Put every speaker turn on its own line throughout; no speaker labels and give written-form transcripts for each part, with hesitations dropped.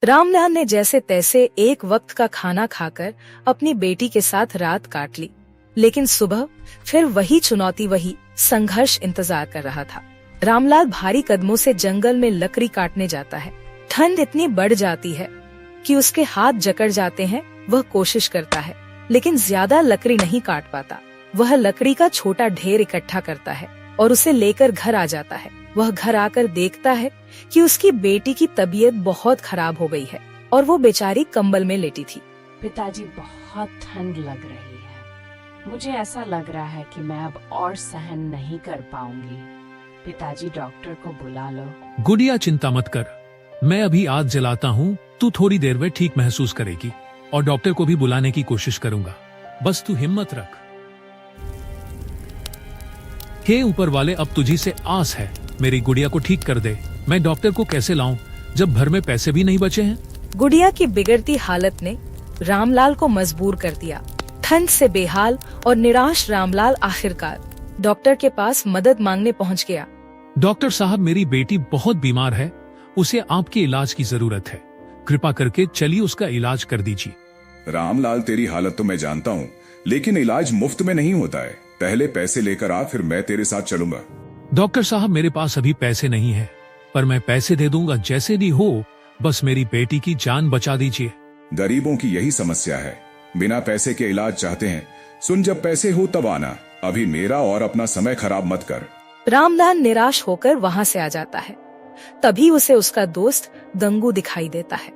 रामलाल ने जैसे तैसे एक वक्त का खाना खाकर अपनी बेटी के साथ रात काट ली, लेकिन सुबह फिर वही चुनौती, वही संघर्ष इंतजार कर रहा था। रामलाल भारी कदमों से जंगल में लकड़ी काटने जाता है। ठंड इतनी बढ़ जाती है कि उसके हाथ जकड़ जाते हैं। वह कोशिश करता है लेकिन ज्यादा लकड़ी नहीं काट पाता। वह लकड़ी का छोटा ढेर इकट्ठा करता है और उसे लेकर घर आ जाता है। वह घर आकर देखता है कि उसकी बेटी की तबीयत बहुत खराब हो गई है और वो बेचारी कंबल में लेटी थी।
पिताजी, बहुत ठंड लग रही है। मुझे ऐसा लग रहा है कि मैं अब और सहन नहीं कर पाऊंगी। पिताजी, डॉक्टर को बुला लो।
गुड़िया, चिंता मत कर, मैं अभी आग जलाता हूँ। तू थोड़ी देर में ठीक महसूस करेगी और डॉक्टर को भी बुलाने की कोशिश करूंगा। बस तू हिम्मत रख। हे ऊपर वाले, अब तुझी से आस है, मेरी गुड़िया को ठीक कर दे। मैं डॉक्टर को कैसे लाऊं जब घर में पैसे भी नहीं बचे हैं?
गुड़िया की बिगड़ती हालत ने रामलाल को मजबूर कर दिया। ठंड से बेहाल और निराश रामलाल आखिरकार डॉक्टर के पास मदद मांगने पहुंच गया।
डॉक्टर साहब, मेरी बेटी बहुत बीमार है, उसे आपके इलाज की जरूरत है। कृपा करके चलिए उसका इलाज कर दीजिए।
रामलाल, तेरी हालत तो मैं जानता हूँ, लेकिन इलाज मुफ्त में नहीं होता है। पहले पैसे लेकर आ, फिर मैं तेरे साथ चलूंगा।
डॉक्टर साहब, मेरे पास अभी पैसे नहीं है, पर मैं पैसे दे दूंगा जैसे भी हो। बस मेरी बेटी की जान बचा दीजिए।
गरीबों की यही समस्या है, बिना पैसे के इलाज चाहते हैं। सुन, जब पैसे हो तब आना, अभी मेरा और अपना समय खराब मत कर।
रामलाल निराश होकर वहाँ से आ जाता है। तभी उसे उसका दोस्त गंगू दिखाई देता है।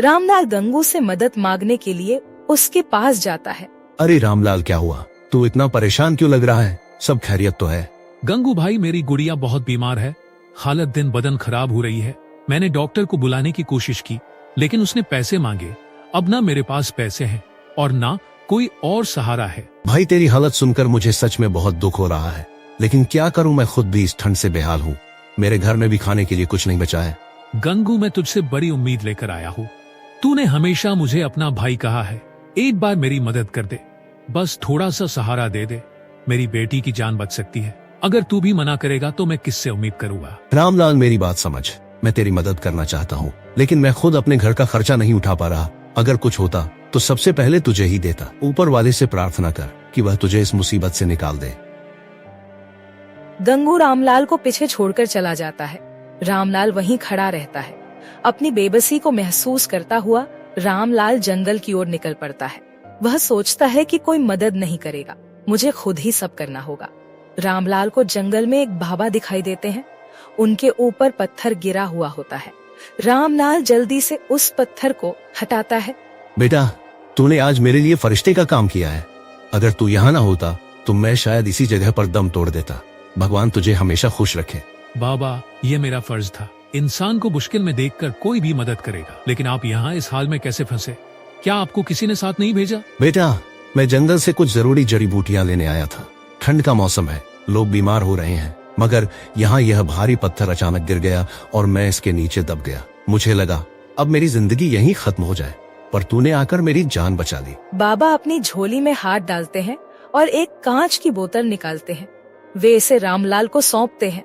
रामलाल गंगू से मदद मांगने के लिए उसके पास जाता है।
अरे रामलाल, क्या हुआ? तू इतना परेशान क्यों लग रहा है? सब खैरियत तो है?
गंगू भाई, मेरी गुड़िया बहुत बीमार है, हालत दिन बदन खराब हो रही है। मैंने डॉक्टर को बुलाने की कोशिश की, लेकिन उसने पैसे मांगे। अब ना मेरे पास पैसे हैं और ना कोई और सहारा है।
भाई, तेरी हालत सुनकर मुझे सच में बहुत दुख हो रहा है, लेकिन क्या करूं, मैं खुद भी इस ठंड से बेहाल हूँ। मेरे घर में भी खाने के लिए कुछ नहीं बचा है।
गंगू, मैं तुझसे बड़ी उम्मीद लेकर आया हूँ। तूने हमेशा मुझे अपना भाई कहा है, एक बार मेरी मदद कर दे, बस थोड़ा सा सहारा दे दे। मेरी बेटी की जान बच सकती है। अगर तू भी मना करेगा तो मैं किससे उम्मीद करूंगा?
रामलाल, मेरी बात समझ। मैं तेरी मदद करना चाहता हूँ, लेकिन मैं खुद अपने घर का खर्चा नहीं उठा पा रहा। अगर कुछ होता तो सबसे पहले तुझे ही देता। ऊपर वाले से प्रार्थना कर कि वह तुझे इस मुसीबत से निकाल दे।
गंगू रामलाल को पीछे छोड़कर चला जाता है। रामलाल वहीं खड़ा रहता है। अपनी बेबसी को महसूस करता हुआ रामलाल जंगल की ओर निकल पड़ता है। वह सोचता है कि कोई मदद नहीं करेगा, मुझे खुद ही सब करना होगा। रामलाल को जंगल में एक बाबा दिखाई देते हैं। उनके ऊपर पत्थर गिरा हुआ होता है। रामलाल जल्दी से उस पत्थर को हटाता है।
बेटा, तूने आज मेरे लिए फरिश्ते का काम किया है। अगर तू यहाँ ना होता तो मैं शायद इसी जगह पर दम तोड़ देता। भगवान तुझे हमेशा खुश रखे।
बाबा, ये मेरा फर्ज था। इंसान को मुश्किल में देखकर कोई भी मदद करेगा, लेकिन आप यहाँ इस हाल में कैसे फंसे? क्या आपको किसी ने साथ नहीं भेजा?
बेटा, मैं जंगल से कुछ जरूरी जड़ी बूटियां लेने आया था। ठंड का मौसम है, लोग बीमार हो रहे हैं, मगर यहाँ यह भारी पत्थर अचानक गिर गया और मैं इसके नीचे दब गया। मुझे लगा अब मेरी जिंदगी यहीं खत्म हो जाए, पर तूने आकर मेरी जान बचा ली।
बाबा अपनी झोली में हाथ डालते हैं और एक कांच की बोतल निकालते हैं। वे इसे रामलाल को सौंपते हैं।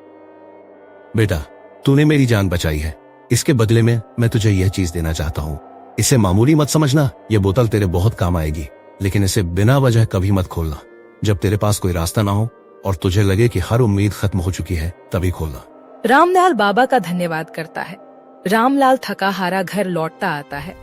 बेटा, तूने मेरी जान बचाई है, इसके बदले में मैं तुझे यह चीज देना चाहता हूँ। इसे मामूली मत समझना, यह बोतल तेरे बहुत काम आएगी, लेकिन इसे बिना वजह कभी मत खोलना। जब तेरे पास कोई रास्ता ना हो और तुझे लगे कि हर उम्मीद खत्म हो चुकी है, तभी खोलना।
रामलाल बाबा का धन्यवाद करता है। रामलाल थका हारा घर लौटता आता है।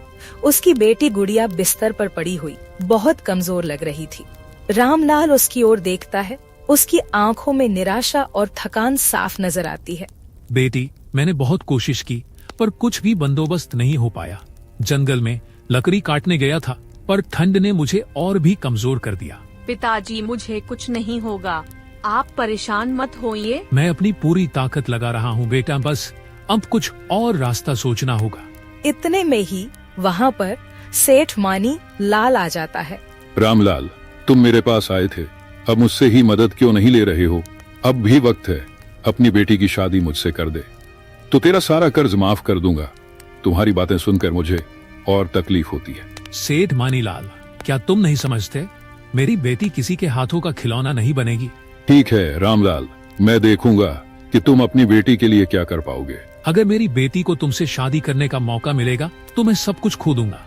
उसकी बेटी गुड़िया बिस्तर पर पड़ी हुई बहुत कमजोर लग रही थी। रामलाल उसकी ओर देखता है। उसकी आंखों में निराशा और थकान साफ नजर आती है।
बेटी, मैंने बहुत कोशिश की, पर कुछ भी बंदोबस्त नहीं हो पाया। जंगल में लकड़ी काटने गया था, पर ठंड ने मुझे और भी कमजोर कर दिया।
पिताजी, मुझे कुछ नहीं होगा, आप परेशान मत होइए।
मैं अपनी पूरी ताकत लगा रहा हूँ बेटा, बस अब कुछ और रास्ता सोचना होगा।
इतने में ही वहाँ पर सेठ मानी लाल आ जाता है।
रामलाल, तुम मेरे पास आए थे, अब मुझसे ही मदद क्यों नहीं ले रहे हो? अब भी वक्त है, अपनी बेटी की शादी मुझसे कर दे तो तेरा सारा कर्ज माफ कर दूंगा। तुम्हारी बातें सुनकर मुझे और तकलीफ होती है।
सेठ मानीलाल, क्या तुम नहीं समझते? मेरी बेटी किसी के हाथों का खिलौना नहीं बनेगी।
ठीक है रामलाल, मैं देखूंगा कि तुम अपनी बेटी के लिए क्या कर पाओगे।
अगर मेरी बेटी को तुमसे शादी करने का मौका मिलेगा तो मैं सब कुछ खो दूंगा,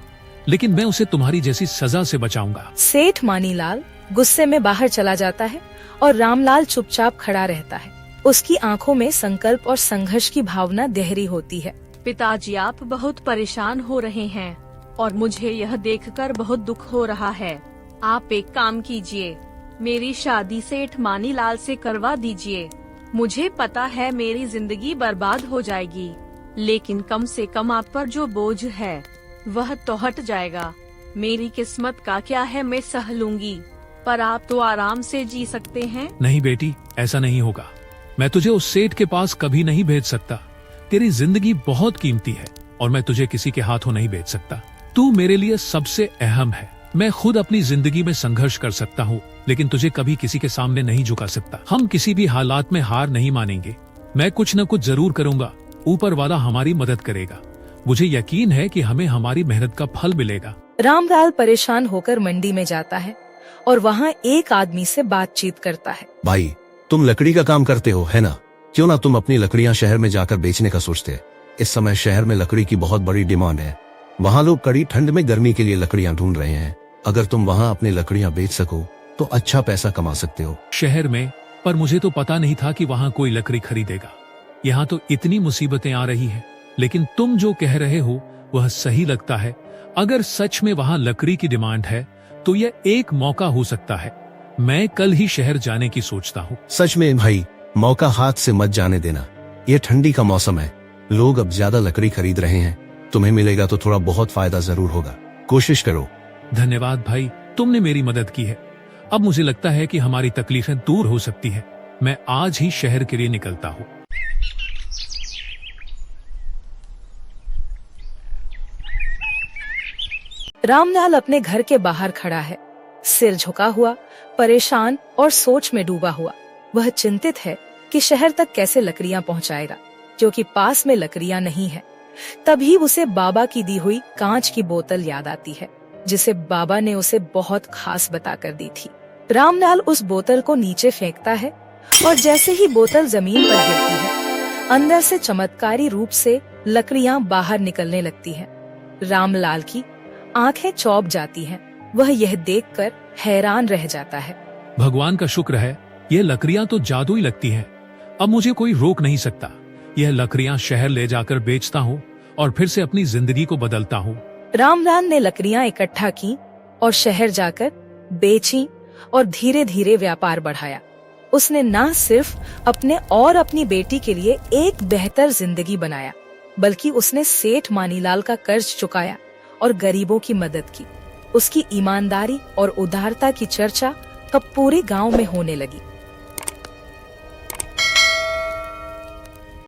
लेकिन मैं उसे तुम्हारी जैसी सजा से बचाऊंगा।
सेठ मानीलाल गुस्से में बाहर चला जाता है और रामलाल चुपचाप खड़ा रहता है। उसकी आंखों में संकल्प और संघर्ष की भावना गहरी होती है।
पिताजी, आप बहुत परेशान हो रहे हैं और मुझे यह देखकर बहुत दुख हो रहा है। आप एक काम कीजिए, मेरी शादी सेठ मानीलाल से करवा दीजिए। मुझे पता है मेरी जिंदगी बर्बाद हो जाएगी, लेकिन कम से कम आप पर जो बोझ है वह तो हट जाएगा। मेरी किस्मत का क्या है, मैं सह लूंगी, पर आप तो आराम से जी सकते हैं।
नहीं बेटी, ऐसा नहीं होगा। मैं तुझे उस सेठ के पास कभी नहीं भेज सकता। तेरी जिंदगी बहुत कीमती है और मैं तुझे किसी के हाथों नहीं भेज सकता। तू मेरे लिए सबसे अहम है। मैं खुद अपनी जिंदगी में संघर्ष कर सकता हूँ, लेकिन तुझे कभी किसी के सामने नहीं झुका सकता। हम किसी भी हालात में हार नहीं मानेंगे। मैं कुछ न कुछ जरूर करूंगा। ऊपर वाला हमारी मदद करेगा। मुझे यकीन है कि हमें हमारी मेहनत का फल मिलेगा।
रामलाल परेशान होकर मंडी में जाता है और वहाँ एक आदमी से बातचीत करता है।
भाई, तुम लकड़ी का काम करते हो, है ना? क्यों ना तुम अपनी लकड़ियां शहर में जाकर बेचने का सोचते। इस समय शहर में लकड़ी की बहुत बड़ी डिमांड है। वहाँ लोग कड़ी ठंड में गर्मी के लिए लकड़ियां ढूंढ रहे हैं। अगर तुम वहाँ अपनी लकड़ियां बेच सको तो अच्छा पैसा कमा सकते हो।
शहर में? पर मुझे तो पता नहीं था कि वहाँ कोई लकड़ी खरीदेगा। यहाँ तो इतनी मुसीबतें आ रही है, लेकिन तुम जो कह रहे हो वह सही लगता है। अगर सच में वहाँ लकड़ी की डिमांड है तो यह एक मौका हो सकता है। मैं कल ही शहर जाने की सोचता हूँ।
सच में भाई, मौका हाथ से मत जाने देना। ये ठंडी का मौसम है, लोग अब ज्यादा लकड़ी खरीद रहे हैं। तुम्हें मिलेगा तो थोड़ा बहुत फायदा जरूर होगा। कोशिश करो।
धन्यवाद भाई, तुमने मेरी मदद की है। अब मुझे लगता है कि हमारी तकलीफें दूर हो सकती है। मैं आज ही शहर के लिए निकलता हूँ।
रामलाल अपने घर के बाहर खड़ा है, सिर झुका हुआ, परेशान और सोच में डूबा हुआ। वह चिंतित है कि शहर तक कैसे लकड़ियां पहुंचाएगा, क्योंकि पास में लकड़ियां नहीं है। तभी उसे बाबा की दी हुई कांच की बोतल याद आती है, जिसे बाबा ने उसे बहुत खास बताकर दी थी। रामलाल उस बोतल को नीचे फेंकता है और जैसे ही बोतल जमीन पर गिरती है, अंदर से चमत्कारी रूप से लकड़ियां बाहर निकलने लगती हैं। रामलाल की आंखें चौंक जाती हैं। वह यह देखकर हैरान रह जाता है।
भगवान का शुक्र है, यह लकड़ियां तो जादुई लगती हैं। अब मुझे कोई रोक नहीं सकता। यह लकड़ियां शहर ले जाकर बेचता हूँ और फिर से अपनी जिंदगी को बदलता हूँ।
रामलाल ने लकड़ियां इकट्ठा की और शहर जाकर बेची और धीरे धीरे व्यापार बढ़ाया। उसने न सिर्फ अपने और अपनी बेटी के लिए एक बेहतर जिंदगी बनाया, बल्कि उसने सेठ मानीलाल का कर्ज चुकाया और गरीबों की मदद की। उसकी ईमानदारी और उदारता की चर्चा अब पूरे गांव में होने लगी।